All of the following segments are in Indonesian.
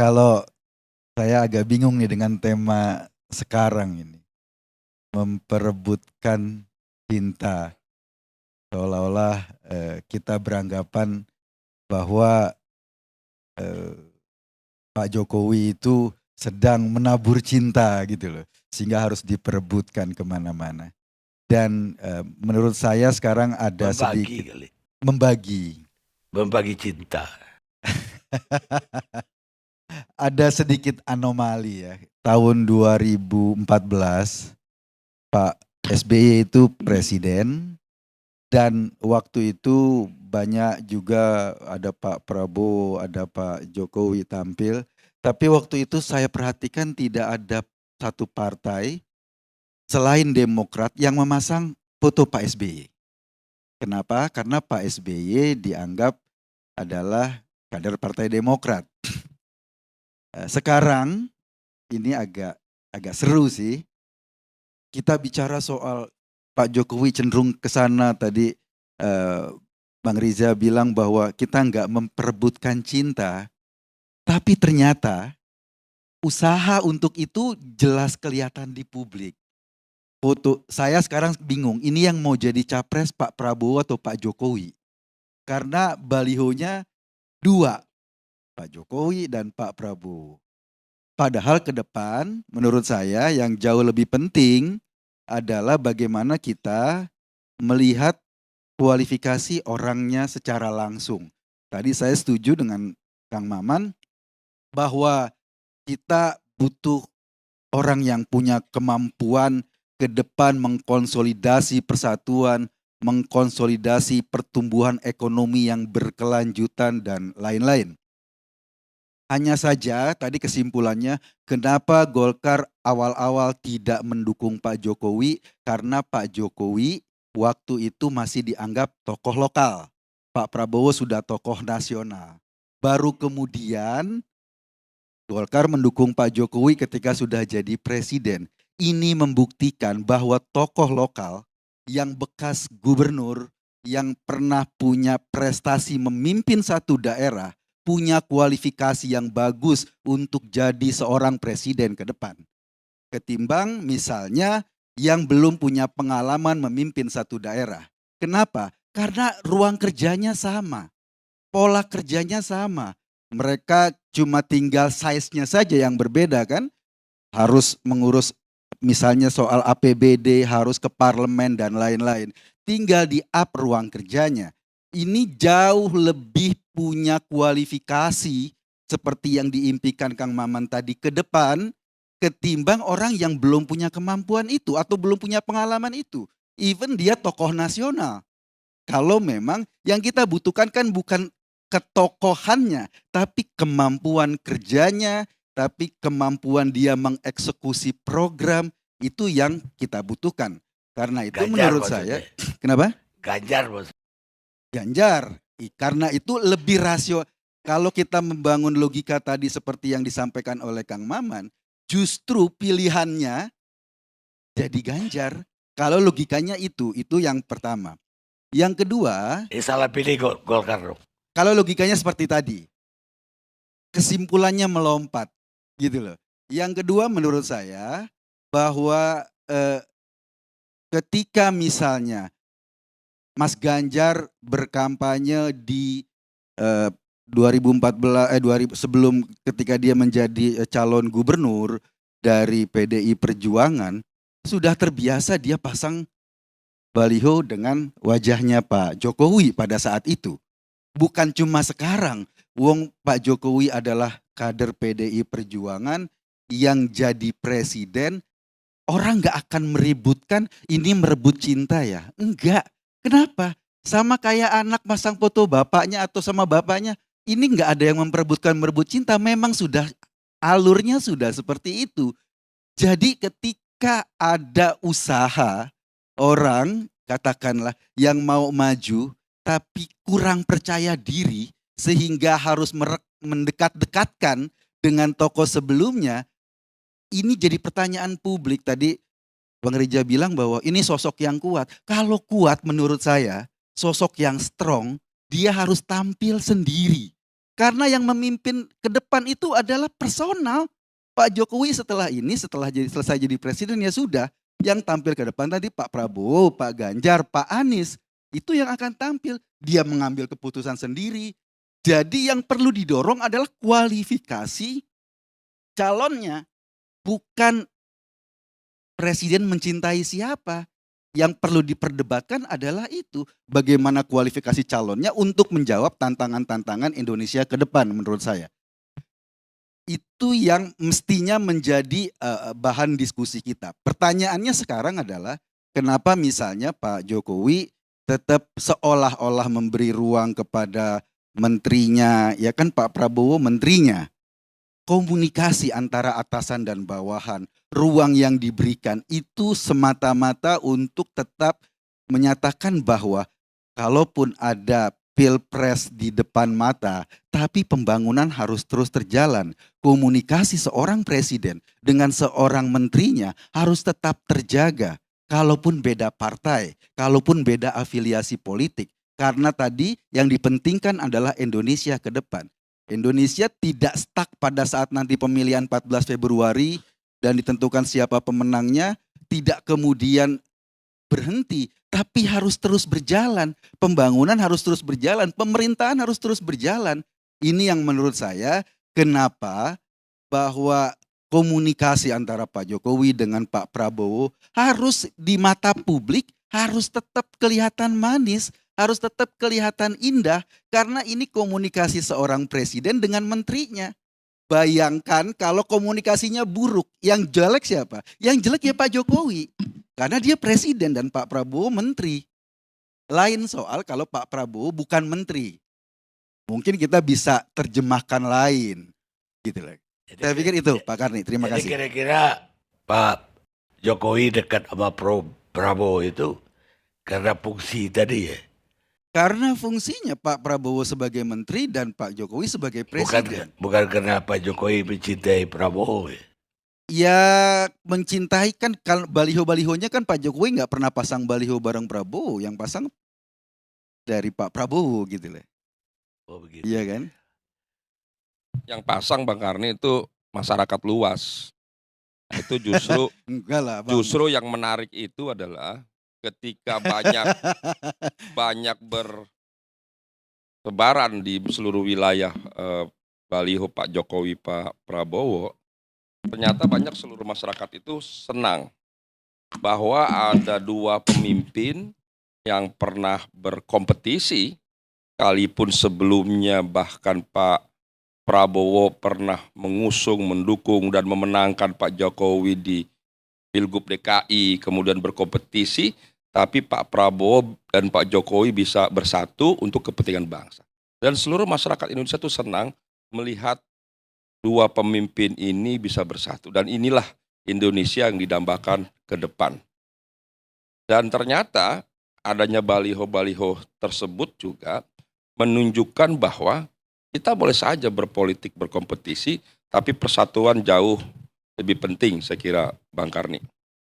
Kalau saya agak bingung nih dengan tema sekarang ini, memperebutkan cinta. Seolah-olah kita beranggapan bahwa eh, Pak Jokowi itu sedang menabur cinta gitu loh, sehingga harus diperebutkan kemana-mana. Dan menurut saya sekarang ada Membagi sedikit kali. membagi. Membagi cinta. Ada sedikit anomali ya. Tahun 2014 Pak SBY itu presiden, dan waktu itu banyak juga ada Pak Prabowo, ada Pak Jokowi tampil. Tapi waktu itu saya perhatikan tidak ada satu partai selain Demokrat yang memasang foto Pak SBY. Kenapa? Karena Pak SBY dianggap adalah kader Partai Demokrat. Sekarang ini agak seru sih. Kita bicara soal Pak Jokowi cenderung ke sana tadi. Bang Riza bilang bahwa kita nggak memperebutkan cinta, tapi ternyata usaha untuk itu jelas kelihatan di publik. Foto saya sekarang bingung, ini yang mau jadi capres Pak Prabowo atau Pak Jokowi? Karena balihonya dua, Pak Jokowi dan Pak Prabowo. Padahal ke depan menurut saya yang jauh lebih penting adalah bagaimana kita melihat kualifikasi orangnya secara langsung. Tadi saya setuju dengan Kang Maman bahwa kita butuh orang yang punya kemampuan ke depan mengkonsolidasi persatuan, mengkonsolidasi pertumbuhan ekonomi yang berkelanjutan dan lain-lain. Hanya saja tadi kesimpulannya, kenapa Golkar awal-awal tidak mendukung Pak Jokowi, karena Pak Jokowi waktu itu masih dianggap tokoh lokal. Pak Prabowo sudah tokoh nasional. Baru kemudian Golkar mendukung Pak Jokowi ketika sudah jadi presiden. Ini membuktikan bahwa tokoh lokal yang bekas gubernur, yang pernah punya prestasi memimpin satu daerah, punya kualifikasi yang bagus untuk jadi seorang presiden ke depan. Ketimbang misalnya yang belum punya pengalaman memimpin satu daerah. Kenapa? Karena ruang kerjanya sama, pola kerjanya sama. Mereka cuma tinggal size-nya saja yang berbeda kan. Harus mengurus misalnya soal APBD, harus ke parlemen dan lain-lain. Tinggal di up ruang kerjanya. Ini jauh lebih punya kualifikasi seperti yang diimpikan Kang Maman tadi ke depan ketimbang orang yang belum punya kemampuan itu atau belum punya pengalaman itu. Even dia tokoh nasional. Kalau memang yang kita butuhkan kan bukan ketokohannya, tapi kemampuan kerjanya, tapi kemampuan dia mengeksekusi program, itu yang kita butuhkan. Karena itu Ganjar menurut saya, maksudnya. kenapa? Ganjar maksudnya. Ganjar. Karena itu lebih rasio. Kalau kita membangun logika tadi seperti yang disampaikan oleh Kang Maman, justru pilihannya jadi Ganjar. Kalau logikanya itu yang pertama. Yang kedua, Salah pilih Golkar dong. kalau logikanya seperti tadi, kesimpulannya melompat, gitu loh. Yang kedua menurut saya bahwa ketika misalnya Mas Ganjar berkampanye di 2014 sebelum ketika dia menjadi calon gubernur dari PDI Perjuangan, sudah terbiasa dia pasang baliho dengan wajahnya Pak Jokowi pada saat itu. Bukan cuma sekarang, wong Pak Jokowi adalah kader PDI Perjuangan yang jadi presiden, orang nggak akan meributkan ini merebut cinta ya. Enggak. Kenapa? Sama kayak anak masang foto bapaknya atau sama bapaknya, ini nggak ada yang memperebutkan merebut cinta, memang sudah alurnya sudah seperti itu. Jadi ketika ada usaha orang katakanlah yang mau maju tapi kurang percaya diri sehingga harus mendekat-dekatkan dengan tokoh sebelumnya, ini jadi pertanyaan publik. Tadi Bang Rija bilang bahwa ini sosok yang kuat. Kalau kuat menurut saya, sosok yang strong, dia harus tampil sendiri. Karena yang memimpin ke depan itu adalah personal. Pak Jokowi setelah ini, selesai jadi presiden ya sudah. Yang tampil ke depan tadi Pak Prabowo, Pak Ganjar, Pak Anies. Itu yang akan tampil. Dia mengambil keputusan sendiri. Jadi yang perlu didorong adalah kualifikasi calonnya. Bukan presiden mencintai siapa. Yang perlu diperdebatkan adalah itu. Bagaimana kualifikasi calonnya untuk menjawab tantangan-tantangan Indonesia ke depan menurut saya. Itu yang mestinya menjadi bahan diskusi kita. Pertanyaannya sekarang adalah kenapa misalnya Pak Jokowi tetap seolah-olah memberi ruang kepada menterinya, ya kan Pak Prabowo menterinya. Komunikasi antara atasan dan bawahan, ruang yang diberikan itu semata-mata untuk tetap menyatakan bahwa kalaupun ada pilpres di depan mata, tapi pembangunan harus terus terjalan. Komunikasi seorang presiden dengan seorang menterinya harus tetap terjaga. Kalaupun beda partai, kalaupun beda afiliasi politik. Karena tadi yang dipentingkan adalah Indonesia ke depan. Indonesia tidak stuck pada saat nanti pemilihan 14 Februari dan ditentukan siapa pemenangnya, tidak kemudian berhenti, tapi harus terus berjalan. Pembangunan harus terus berjalan, pemerintahan harus terus berjalan. Ini yang menurut saya kenapa bahwa komunikasi antara Pak Jokowi dengan Pak Prabowo harus di mata publik harus tetap kelihatan manis, harus tetap kelihatan indah karena ini komunikasi seorang presiden dengan menterinya. Bayangkan kalau komunikasinya buruk, yang jelek siapa? Yang jelek ya Pak Jokowi. Karena dia presiden dan Pak Prabowo menteri. Lain soal kalau Pak Prabowo bukan menteri. Mungkin kita bisa terjemahkan lain. Gitu lah. Saya pikir itu Pak Karni, terima Jadi kasih. kira-kira Pak Jokowi dekat sama Prabowo itu karena fungsi tadi ya. Karena fungsinya Pak Prabowo sebagai menteri dan Pak Jokowi sebagai presiden. Bukan karena Pak Jokowi mencintai Prabowo ya. Ya mencintai kan baliho-balihonya kan Pak Jokowi nggak pernah pasang baliho bareng Prabowo, yang pasang dari Pak Prabowo gitu loh. Oh begitu. Iya kan? Yang pasang Bang Karni itu masyarakat luas. Nah, itu justru Enggak lah Bang. justru yang menarik itu adalah ketika banyak bertebaran di seluruh wilayah baliho Pak Jokowi, Pak Prabowo, ternyata banyak seluruh masyarakat itu senang bahwa ada dua pemimpin yang pernah berkompetisi, sekalipun sebelumnya bahkan Pak Prabowo pernah mengusung, mendukung, dan memenangkan Pak Jokowi di Pilgub DKI, kemudian berkompetisi, tapi Pak Prabowo dan Pak Jokowi bisa bersatu untuk kepentingan bangsa. Dan seluruh masyarakat Indonesia itu senang melihat dua pemimpin ini bisa bersatu. Dan inilah Indonesia yang didambakan ke depan. Dan ternyata adanya baliho-baliho tersebut juga menunjukkan bahwa kita boleh saja berpolitik, berkompetisi, tapi persatuan jauh lebih penting, saya kira Bang Karni.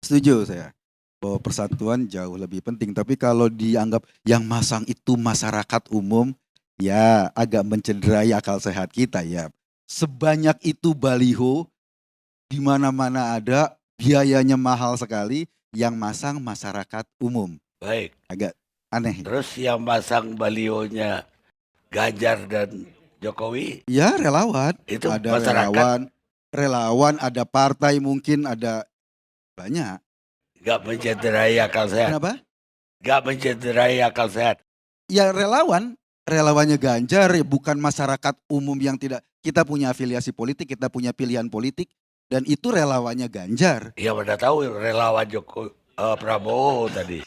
Setuju saya bahwa persatuan jauh lebih penting. Tapi kalau dianggap yang masang itu masyarakat umum, ya agak mencederai akal sehat kita ya. Sebanyak itu baliho, di mana-mana ada, biayanya mahal sekali, yang masang masyarakat umum. Baik. Agak aneh. Terus yang pasang balionya Ganjar dan Jokowi Ya relawan, itu ada masyarakat relawan, ada partai mungkin, ada banyak. nggak mencederai akal sehat. Kenapa? Nggak mencederai akal sehat. Ya relawannya Ganjar, ya bukan masyarakat umum yang tidak, kita punya afiliasi politik, kita punya pilihan politik, dan itu relawannya Ganjar. Ya mana tahu relawan Prabowo tadi.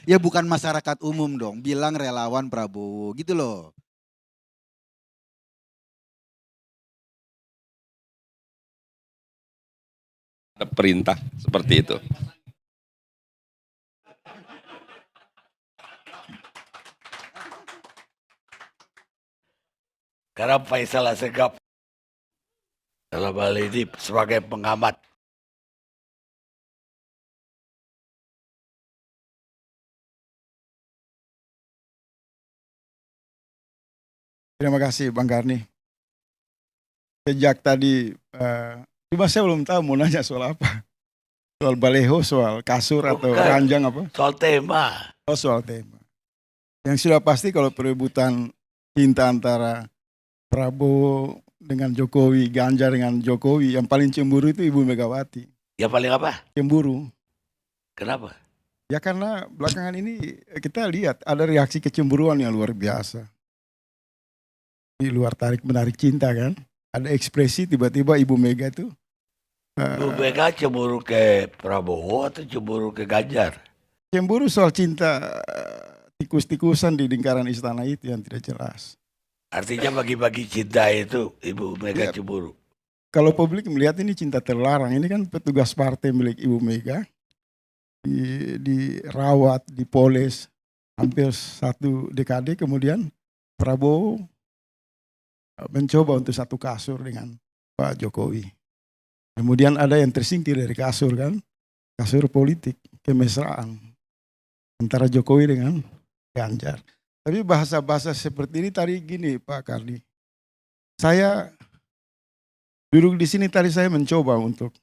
Ya bukan masyarakat umum dong, bilang relawan Prabowo gitu loh. Ada perintah seperti itu. Karena Faisal Asegaf dalam hal ini sebagai pengamat Terima kasih Bang Karni. Sejak tadi, cuma saya belum tahu mau nanya soal apa. Soal baleho, soal kasur atau Bukan. ranjang apa? Soal tema. Oh, soal tema. Yang sudah pasti kalau perebutan cinta antara Prabowo dengan Jokowi, Ganjar dengan Jokowi, yang paling cemburu itu Ibu Megawati. Ya paling apa? Cemburu. Kenapa? Ya karena belakangan ini kita lihat ada reaksi kecemburuan yang luar biasa. Di luar tarik menarik cinta kan. Ada ekspresi tiba-tiba Ibu Mega itu. Bu Mega cemburu ke Prabowo atau cemburu ke Ganjar? Cemburu soal cinta tikus-tikusan di lingkaran istana itu yang tidak jelas. Artinya bagi-bagi cinta itu Ibu Mega Ya. cemburu. Kalau publik melihat ini cinta terlarang, ini kan petugas partai milik Ibu Mega. Dirawat, dipoles hampir 1 dekade, kemudian Prabowo mencoba untuk satu kasur dengan Pak Jokowi. Kemudian ada yang tersingkir dari kasur kan, kasur politik, kemesraan antara Jokowi dengan Ganjar. Tapi bahasa-bahasa seperti ini tadi gini Pak Kardi, saya duduk di sini tadi saya mencoba untuk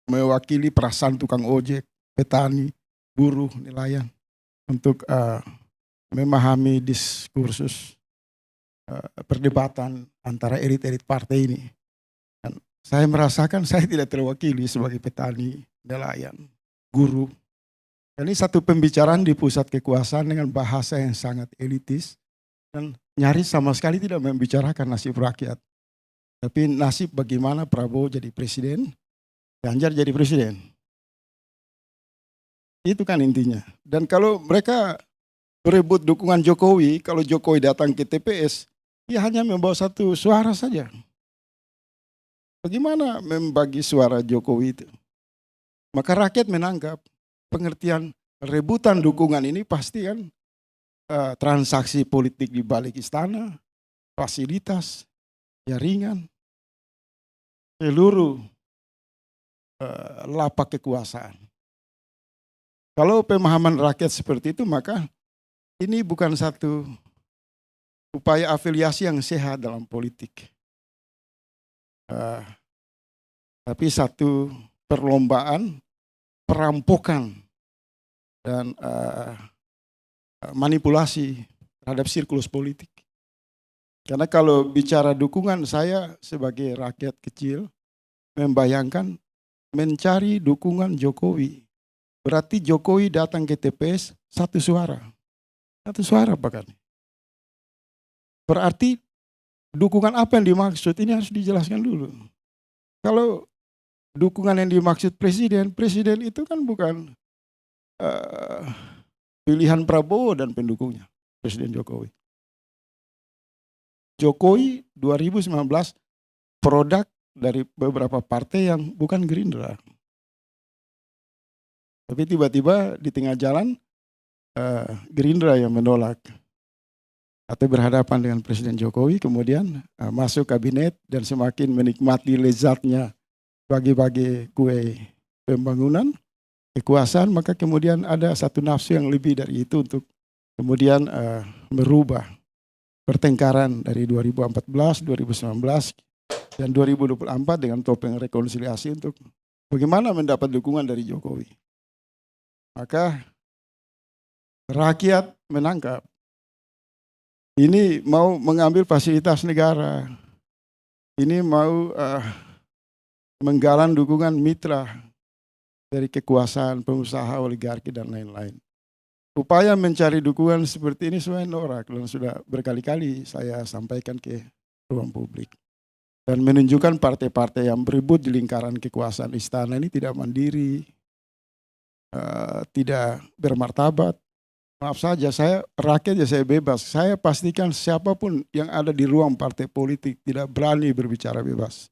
mewakili perasaan tukang ojek, petani, buruh, nelayan untuk memahami diskursus perdebatan antara elit-elit partai ini. Dan saya merasakan saya tidak terwakili sebagai petani, nelayan, guru. Ini satu pembicaraan di pusat kekuasaan dengan bahasa yang sangat elitis dan nyaris sama sekali tidak membicarakan nasib rakyat. Tapi nasib bagaimana Prabowo jadi presiden, Ganjar jadi presiden. Itu kan intinya. Dan kalau mereka berebut dukungan Jokowi, kalau Jokowi datang ke TPS, dia hanya membawa 1 suara saja. Bagaimana membagi suara Jokowi itu? Maka rakyat menangkap pengertian rebutan dukungan ini pasti kan transaksi politik di balik istana, fasilitas, jaringan, seluruh lapak kekuasaan. Kalau pemahaman rakyat seperti itu, maka ini bukan satu upaya afiliasi yang sehat dalam politik. Tapi satu perlombaan, perampokan, dan manipulasi terhadap siklus politik. Karena kalau bicara dukungan, saya sebagai rakyat kecil membayangkan mencari dukungan Jokowi. Berarti Jokowi datang ke TPS 1 suara. 1 suara Pak Karni. Berarti dukungan apa yang dimaksud ini harus dijelaskan dulu. Kalau dukungan yang dimaksud presiden itu kan bukan pilihan Prabowo dan pendukungnya, Presiden Jokowi. Jokowi 2019 produk dari beberapa partai yang bukan Gerindra. Tapi tiba-tiba di tengah jalan Gerindra yang menolak atau berhadapan dengan Presiden Jokowi, kemudian masuk kabinet dan semakin menikmati lezatnya bagi-bagi kue pembangunan, kekuasaan, maka kemudian ada satu nafsu yang lebih dari itu untuk kemudian merubah pertengkaran dari 2014, 2019, dan 2024 dengan topeng rekonsiliasi untuk bagaimana mendapat dukungan dari Jokowi. Maka rakyat menangkap ini mau mengambil fasilitas negara, ini mau menggalang dukungan mitra dari kekuasaan, pengusaha, oligarki, dan lain-lain. Upaya mencari dukungan seperti ini sebenarnya norak dan sudah berkali-kali saya sampaikan ke ruang publik. Dan menunjukkan partai-partai yang berebut di lingkaran kekuasaan istana ini tidak mandiri, tidak bermartabat. Maaf saja, saya rakyat saya bebas. Saya pastikan siapapun yang ada di ruang partai politik tidak berani berbicara bebas.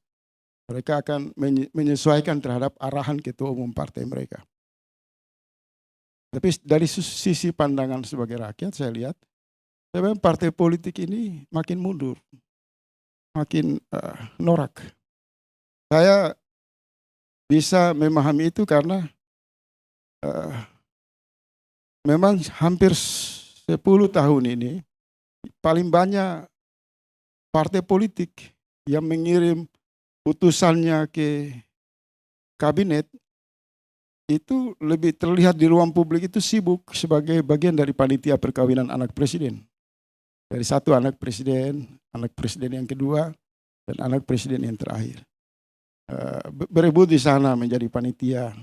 Mereka akan menyesuaikan terhadap arahan ketua umum partai mereka. Tapi dari sisi pandangan sebagai rakyat saya lihat, sebenarnya partai politik ini makin mundur, makin norak. Saya bisa memahami itu karena memang hampir 10 tahun ini paling banyak partai politik yang mengirim putusannya ke kabinet itu lebih terlihat di ruang publik itu sibuk sebagai bagian dari panitia perkawinan anak presiden. Dari satu anak presiden yang kedua, dan anak presiden yang terakhir. Berebut di sana menjadi panitia,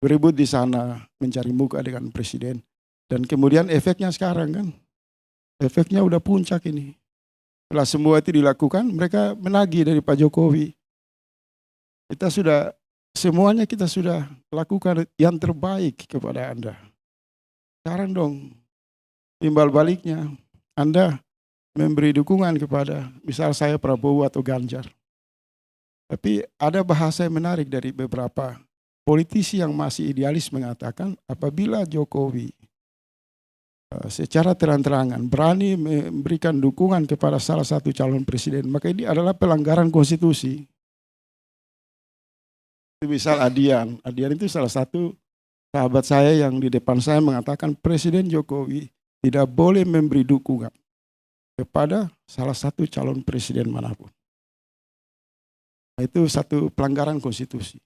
berebut di sana mencari muka dengan presiden. Dan kemudian efeknya sekarang kan, efeknya udah puncak ini. Setelah semua itu dilakukan, mereka menagih dari Pak Jokowi. Semuanya kita sudah lakukan yang terbaik kepada Anda. Sekarang dong, timbal baliknya, Anda memberi dukungan kepada misal saya Prabowo atau Ganjar. Tapi ada bahasa yang menarik dari beberapa politisi yang masih idealis mengatakan apabila Jokowi secara terang-terangan berani memberikan dukungan kepada salah satu calon presiden, maka ini adalah pelanggaran konstitusi. Misal Adian itu salah satu sahabat saya yang di depan saya mengatakan Presiden Jokowi tidak boleh memberi dukungan kepada salah satu calon presiden manapun. Itu satu pelanggaran konstitusi.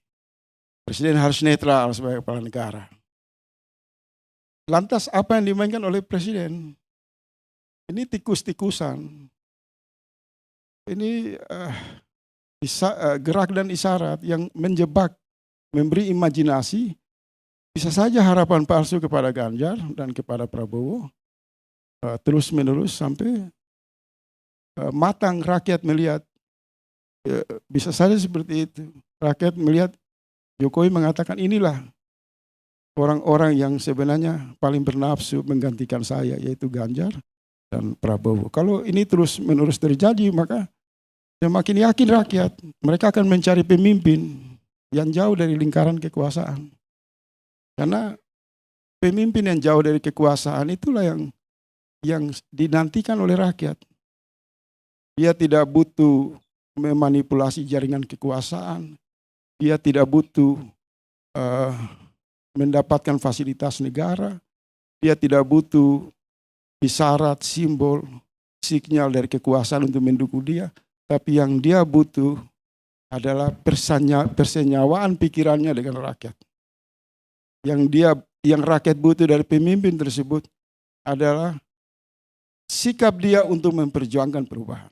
Presiden harus netral sebagai kepala negara. Lantas apa yang dimainkan oleh presiden? Ini tikus-tikusan. Ini gerak dan isyarat yang menjebak, memberi imajinasi, bisa saja harapan palsu kepada Ganjar dan kepada Prabowo, terus menerus sampai matang rakyat melihat, bisa saja seperti itu. Rakyat melihat Jokowi mengatakan inilah orang-orang yang sebenarnya paling bernafsu menggantikan saya, yaitu Ganjar dan Prabowo. Kalau ini terus menerus terjadi, maka semakin yakin rakyat, mereka akan mencari pemimpin yang jauh dari lingkaran kekuasaan. Karena pemimpin yang jauh dari kekuasaan itulah yang dinantikan oleh rakyat. Dia tidak butuh memanipulasi jaringan kekuasaan. Dia tidak butuh mendapatkan fasilitas negara. Dia tidak butuh isyarat, simbol, sinyal dari kekuasaan untuk mendukung dia. Tapi yang dia butuh adalah persenyawaan pikirannya dengan rakyat. Yang rakyat butuh dari pemimpin tersebut adalah sikap dia untuk memperjuangkan perubahan.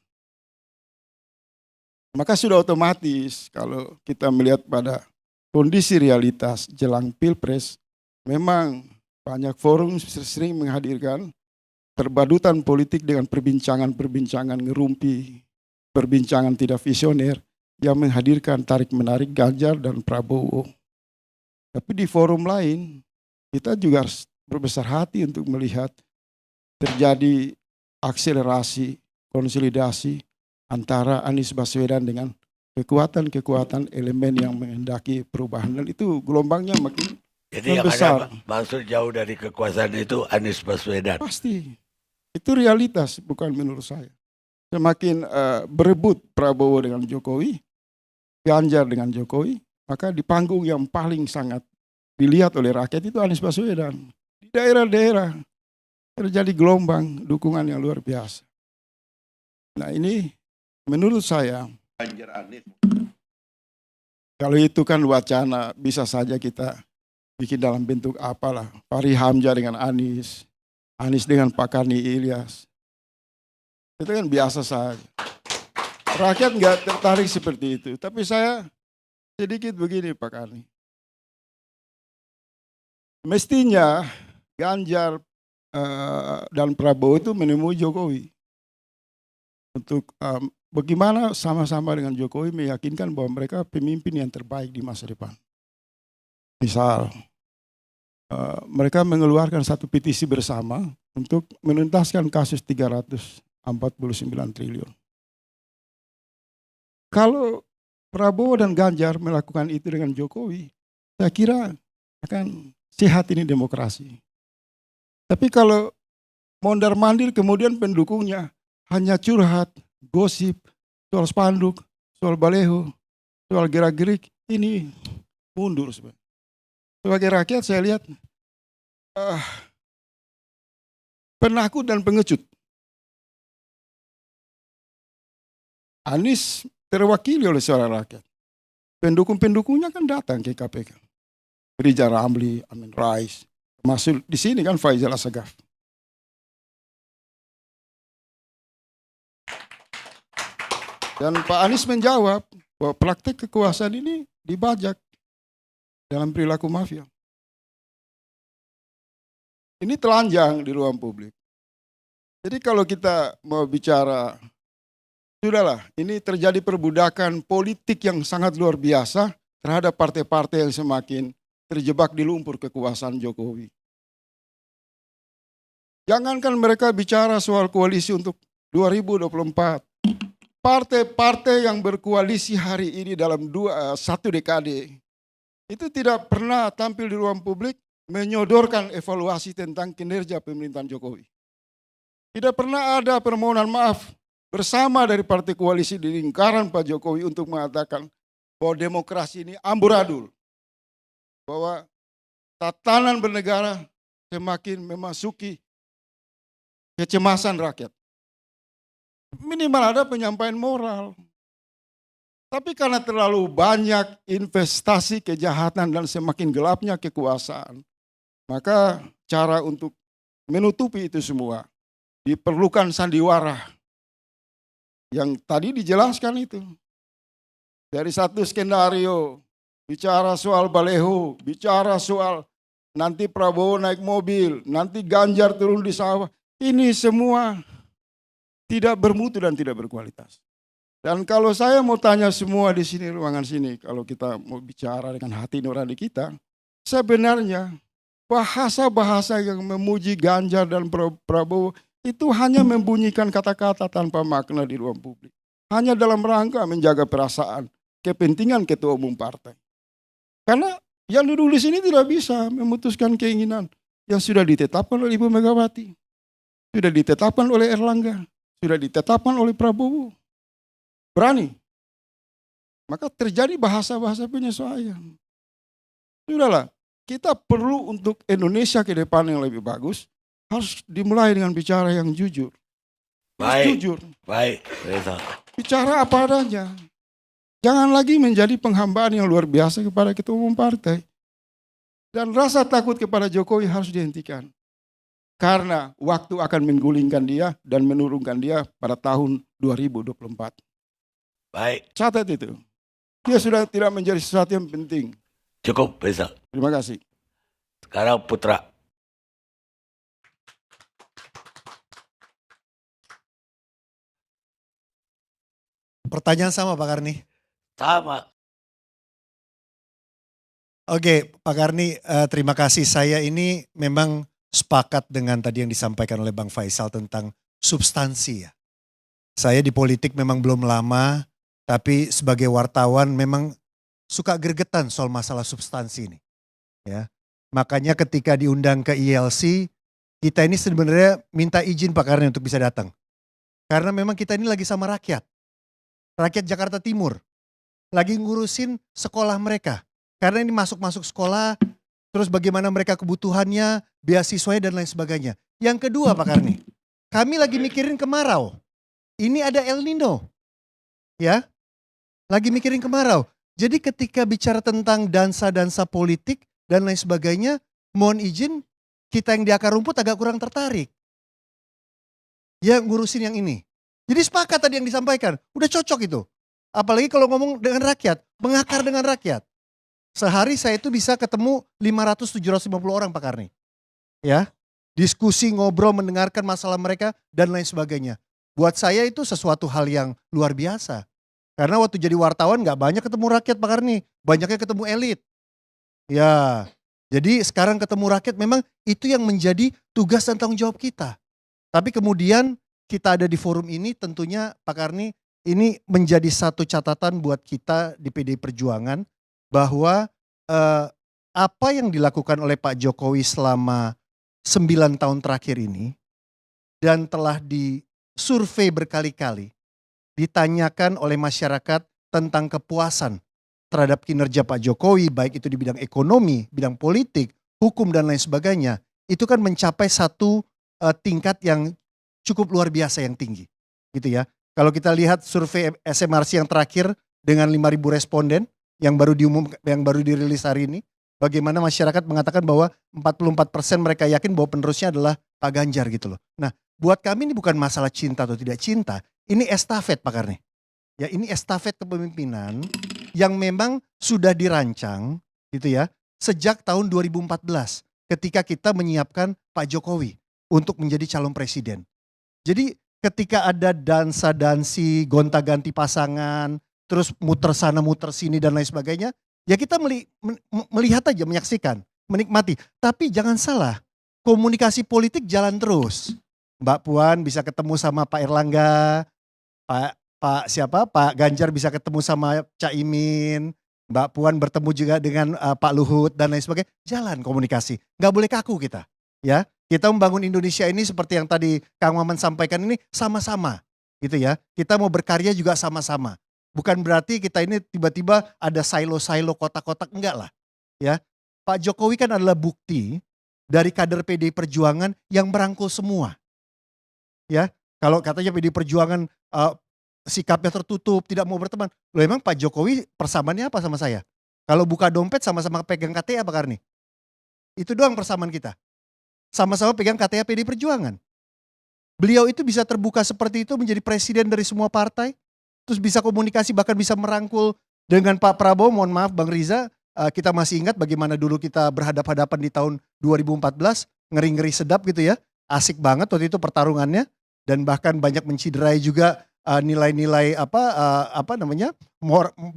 Maka sudah otomatis kalau kita melihat pada kondisi realitas jelang Pilpres, memang banyak forum sering menghadirkan perbadutan politik dengan perbincangan-perbincangan ngerumpi, perbincangan tidak visioner yang menghadirkan tarik-menarik Ganjar dan Prabowo. Tapi di forum lain, kita juga harus berbesar hati untuk melihat terjadi akselerasi, konsolidasi antara Anies Baswedan dengan kekuatan-kekuatan elemen yang menghendaki perubahan. Dan itu gelombangnya makin Jadi membesar. yang ada maksud jauh dari kekuasaan itu Anies Baswedan. Pasti. Itu realitas, bukan menurut saya. Semakin berebut Prabowo dengan Jokowi, Ganjar dengan Jokowi, maka di panggung yang paling sangat dilihat oleh rakyat itu Anies Baswedan. Di daerah-daerah terjadi gelombang dukungan yang luar biasa. Nah ini menurut saya, kalau itu kan wacana, bisa saja kita bikin dalam bentuk apalah. Fahri Hamzah dengan Anies, Anies dengan Pak Karni Ilyas. Itu kan biasa saja. Rakyat nggak tertarik seperti itu. Tapi saya sedikit begini Pak Karni. Mestinya Ganjar dan Prabowo itu menemui Jokowi. Untuk bagaimana sama-sama dengan Jokowi meyakinkan bahwa mereka pemimpin yang terbaik di masa depan. Misal, mereka mengeluarkan satu petisi bersama untuk menuntaskan kasus 349 triliun. Kalau Prabowo dan Ganjar melakukan itu dengan Jokowi, saya kira akan sehat ini demokrasi. Tapi kalau mondar-mandir kemudian pendukungnya hanya curhat, gosip, soal spanduk, soal baleho, soal gerak-gerik, ini mundur sebenarnya. Sebagai rakyat saya lihat penakut dan pengecut. Anies terwakili oleh suara rakyat. Pendukung-pendukungnya kan datang ke KPK. Riza Ramli, Amin Rais, termasuk di sini kan Faisal Assegaf. Dan Pak Anies menjawab bahwa praktek kekuasaan ini dibajak dalam perilaku mafia. Ini telanjang di ruang publik. Jadi kalau kita mau bicara, sudahlah, ini terjadi perbudakan politik yang sangat luar biasa terhadap partai-partai yang semakin terjebak di lumpur kekuasaan Jokowi. Jangankan mereka bicara soal koalisi untuk 2024. Partai-partai yang berkoalisi hari ini dalam satu dekade itu tidak pernah tampil di ruang publik menyodorkan evaluasi tentang kinerja pemerintahan Jokowi. Tidak pernah ada permohonan maaf bersama dari partai koalisi di lingkaran Pak Jokowi untuk mengatakan bahwa demokrasi ini amburadul, bahwa tatanan bernegara semakin memasuki kecemasan rakyat. Minimal ada penyampaian moral. Tapi karena terlalu banyak investasi kejahatan dan semakin gelapnya kekuasaan, maka cara untuk menutupi itu semua diperlukan sandiwara yang tadi dijelaskan itu. Dari satu skenario, bicara soal baleho, bicara soal nanti Prabowo naik mobil, nanti Ganjar turun di sawah. Ini semua tidak bermutu dan tidak berkualitas. Dan kalau saya mau tanya semua di sini, ruangan sini, kalau kita mau bicara dengan hati nurani kita, sebenarnya bahasa-bahasa yang memuji Ganjar dan Prabowo itu hanya membunyikan kata-kata tanpa makna di ruang publik. Hanya dalam rangka menjaga perasaan, kepentingan ketua umum partai. Karena yang duduk di sini tidak bisa memutuskan keinginan yang sudah ditetapkan oleh Ibu Megawati, sudah ditetapkan oleh Erlangga, sudah ditetapkan oleh Prabowo. Berani. Maka terjadi bahasa-bahasa penyesuaian. Sudahlah, kita perlu untuk Indonesia ke depan yang lebih bagus, harus dimulai dengan bicara yang jujur. Baik, Jujur. baik, Reza. Bicara apa adanya. Jangan lagi menjadi penghambaan yang luar biasa kepada ketua umum partai. Dan rasa takut kepada Jokowi harus dihentikan. Karena waktu akan menggulingkan dia dan menurunkan dia pada tahun 2024. Baik, Catat itu. Dia sudah tidak menjadi sesuatu yang penting. cukup Reza. Terima kasih. Sekarang Putra. Pertanyaan sama Pak Karni. Sama. Oke Pak Karni, terima kasih. Saya ini memang sepakat dengan tadi yang disampaikan oleh Bang Faisal tentang substansi ya. Saya di politik memang belum lama, tapi sebagai wartawan memang suka gregetan soal masalah substansi ini. Ya, makanya ketika diundang ke ILC, kita ini sebenarnya minta izin Pak Karni untuk bisa datang. Karena memang kita ini lagi sama rakyat. Rakyat Jakarta Timur. Lagi ngurusin sekolah mereka. Karena ini masuk-masuk sekolah, terus bagaimana mereka kebutuhannya, beasiswanya dan lain sebagainya. Yang kedua Pak Karni, kami lagi mikirin kemarau. Ini ada El Nino. Ya, lagi mikirin kemarau. Jadi ketika bicara tentang dansa-dansa politik dan lain sebagainya, mohon izin kita yang di akar rumput agak kurang tertarik. Ya ngurusin yang ini. Jadi sepakat tadi yang disampaikan, udah cocok itu. Apalagi kalau ngomong dengan rakyat, mengakar dengan rakyat. Sehari saya itu bisa ketemu 500-750 orang Pak Karni. Ya, diskusi, ngobrol, mendengarkan masalah mereka dan lain sebagainya. Buat saya itu sesuatu hal yang luar biasa. Karena waktu jadi wartawan gak banyak ketemu rakyat Pak Karni. Banyaknya ketemu elit. Ya, jadi sekarang ketemu rakyat memang itu yang menjadi tugas dan tanggung jawab kita. Tapi kemudian kita ada di forum ini tentunya Pak Karni ini menjadi satu catatan buat kita di PDI Perjuangan. Bahwa apa yang dilakukan oleh Pak Jokowi selama 9 tahun terakhir ini dan telah disurvei berkali-kali, ditanyakan oleh masyarakat tentang kepuasan terhadap kinerja Pak Jokowi, baik itu di bidang ekonomi, bidang politik, hukum dan lain sebagainya, itu kan mencapai satu tingkat yang cukup luar biasa yang tinggi, gitu ya. Kalau kita lihat survei SMRC yang terakhir dengan 5.000 responden yang baru dirilis hari ini, bagaimana masyarakat mengatakan bahwa 44% mereka yakin bahwa penerusnya adalah Pak Ganjar gitu loh. Nah, buat kami ini bukan masalah cinta atau tidak cinta, ini estafet Pak Karni. Ya, ini estafet kepemimpinan yang memang sudah dirancang gitu ya sejak tahun 2014 ketika kita menyiapkan Pak Jokowi untuk menjadi calon presiden. Jadi ketika ada dansa-dansi, gonta-ganti pasangan, terus muter sana muter sini dan lain sebagainya, ya kita melihat aja, menyaksikan, menikmati. Tapi jangan salah, komunikasi politik jalan terus. Mbak Puan bisa ketemu sama Pak Erlangga, Pak Ganjar bisa ketemu sama Caimin, Mbak Puan bertemu juga dengan Pak Luhut dan lain sebagainya. Jalan komunikasi, nggak boleh kaku kita. Ya, kita membangun Indonesia ini seperti yang tadi Kang Maman sampaikan ini sama-sama, gitu ya. Kita mau berkarya juga sama-sama. Bukan berarti kita ini tiba-tiba ada silo-silo kotak-kotak, enggak lah. Ya, Pak Jokowi kan adalah bukti dari kader PDI Perjuangan yang merangkul semua. Ya, kalau katanya PDI Perjuangan sikapnya tertutup, tidak mau berteman. Loh emang Pak Jokowi persamaannya apa sama saya? Kalau buka dompet sama-sama pegang KTA Pak Karni. Itu doang persamaan kita. Sama-sama pegang KTA PDI Perjuangan. Beliau itu bisa terbuka seperti itu menjadi presiden dari semua partai. Terus bisa komunikasi bahkan bisa merangkul dengan Pak Prabowo. Mohon maaf Bang Riza, kita masih ingat bagaimana dulu kita berhadap-hadapan di tahun 2014. Ngeri-ngeri sedap gitu ya. Asik banget waktu itu pertarungannya. Dan bahkan banyak menciderai juga nilai-nilai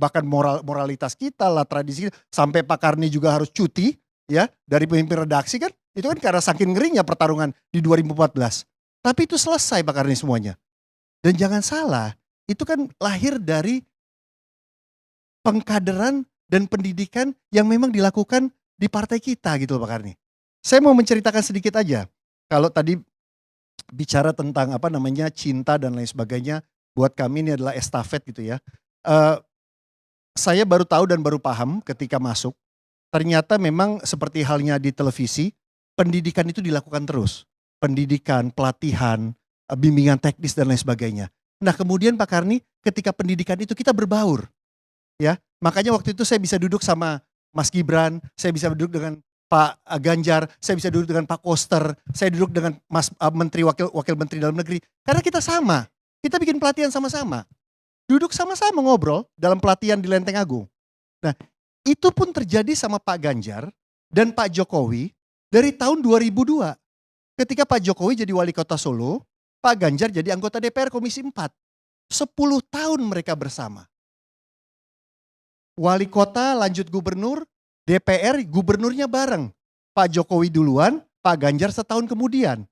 bahkan moralitas kita lah, tradisi kita. Sampai Pak Karni juga harus cuti ya dari pemimpin redaksi kan. Itu kan karena saking ngerinya pertarungan di 2014. Tapi itu selesai Pak Karni semuanya. Dan jangan salah, itu kan lahir dari pengkaderan dan pendidikan yang memang dilakukan di partai kita gitu loh Pak Karni. Saya mau menceritakan sedikit aja. Kalau tadi bicara tentang cinta dan lain sebagainya, buat kami ini adalah estafet gitu ya. Saya baru tahu dan baru paham ketika masuk, ternyata memang seperti halnya di televisi, pendidikan itu dilakukan terus. Pendidikan, pelatihan, bimbingan teknis dan lain sebagainya. Nah kemudian Pak Karni, ketika pendidikan itu kita berbaur. Ya, makanya waktu itu saya bisa duduk sama Mas Gibran, saya bisa duduk dengan Pak Ganjar, saya bisa duduk dengan Pak Koster, saya duduk dengan Mas Menteri Wakil Menteri Dalam Negeri. Karena kita sama, kita bikin pelatihan sama-sama. Duduk sama-sama ngobrol dalam pelatihan di Lenteng Agung. Nah itu pun terjadi sama Pak Ganjar dan Pak Jokowi dari tahun 2002. Ketika Pak Jokowi jadi wali kota Solo, Pak Ganjar jadi anggota DPR Komisi 4. 10 tahun mereka bersama. Wali kota lanjut gubernur, DPR gubernurnya bareng. Pak Jokowi duluan, Pak Ganjar setahun kemudian.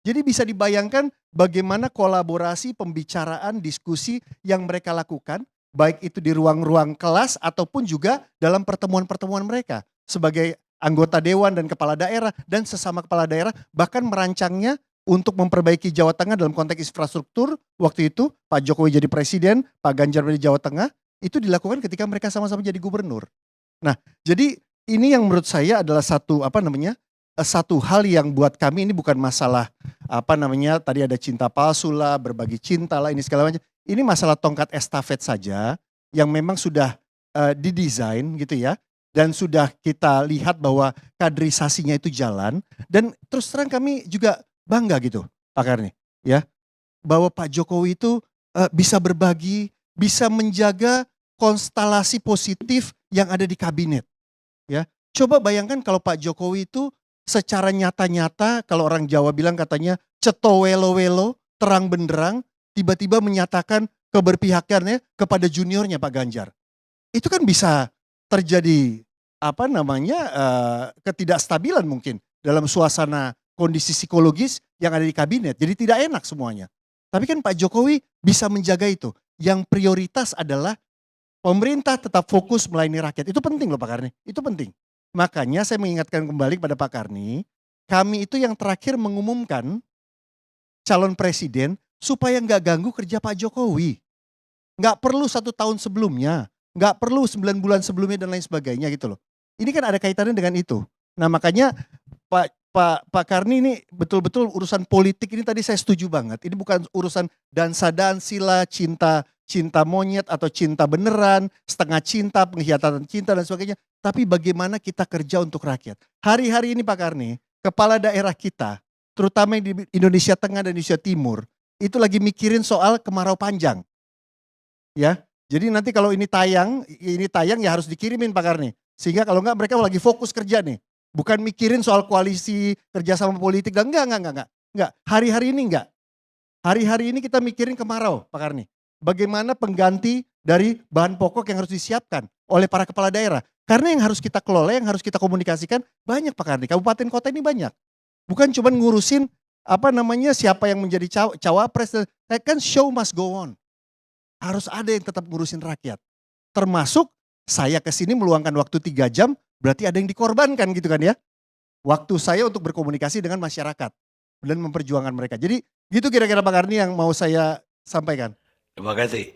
Jadi bisa dibayangkan bagaimana kolaborasi, pembicaraan, diskusi yang mereka lakukan. Baik itu di ruang-ruang kelas ataupun juga dalam pertemuan-pertemuan mereka. Sebagai anggota dewan dan kepala daerah dan sesama kepala daerah. Bahkan merancangnya untuk memperbaiki Jawa Tengah dalam konteks infrastruktur. Waktu itu Pak Jokowi jadi presiden, Pak Ganjar dari Jawa Tengah. Itu dilakukan ketika mereka sama-sama jadi gubernur. Nah, jadi ini yang menurut saya adalah satu hal yang buat kami ini bukan masalah tadi ada cinta palsu lah, berbagi cinta lah, ini segala macam. Ini masalah tongkat estafet saja yang memang sudah didesain gitu ya. Dan sudah kita lihat bahwa kaderisasinya itu jalan. Dan terus terang kami juga bangga gitu Pak Karni. Ya, bahwa Pak Jokowi itu bisa berbagi, bisa menjaga konstelasi positif yang ada di kabinet. Ya, coba bayangkan kalau Pak Jokowi itu secara nyata-nyata, kalau orang Jawa bilang katanya cetowelo-welo, terang benderang, tiba-tiba menyatakan keberpihakannya kepada juniornya Pak Ganjar. Itu kan bisa terjadi ketidakstabilan mungkin dalam suasana kondisi psikologis yang ada di kabinet. Jadi tidak enak semuanya. Tapi kan Pak Jokowi bisa menjaga itu. Yang prioritas adalah pemerintah tetap fokus melayani rakyat. Itu penting loh Pak Karni, itu penting. Makanya saya mengingatkan kembali pada Pak Karni, kami itu yang terakhir mengumumkan calon presiden supaya nggak ganggu kerja Pak Jokowi. Nggak perlu 1 tahun sebelumnya, nggak perlu 9 bulan sebelumnya dan lain sebagainya gitu loh. Ini kan ada kaitannya dengan itu. Nah makanya Pak Pak Karni ini betul-betul urusan politik ini tadi saya setuju banget. Ini bukan urusan dansa-dansila, cinta monyet atau cinta beneran, setengah cinta, pengkhianatan cinta dan sebagainya. Tapi bagaimana kita kerja untuk rakyat. Hari-hari ini Pak Karni, kepala daerah kita, terutama yang di Indonesia Tengah dan Indonesia Timur, itu lagi mikirin soal kemarau panjang. Ya, jadi nanti kalau ini tayang ya harus dikirimin Pak Karni. Sehingga kalau enggak mereka lagi fokus kerja nih. Bukan mikirin soal koalisi, kerjasama politik. Enggak. Hari-hari ini enggak. Hari-hari ini kita mikirin kemarau Pak Karni. Bagaimana pengganti dari bahan pokok yang harus disiapkan oleh para kepala daerah. Karena yang harus kita kelola, yang harus kita komunikasikan banyak Pak Karni. Kabupaten kota ini banyak. Bukan cuma ngurusin siapa yang menjadi cawapres. Kan show must go on. Harus ada yang tetap ngurusin rakyat. Termasuk saya kesini meluangkan waktu 3 jam, berarti ada yang dikorbankan gitu kan ya. Waktu saya untuk berkomunikasi dengan masyarakat dan memperjuangkan mereka. Jadi gitu kira-kira Pak Karni yang mau saya sampaikan. Terima kasih.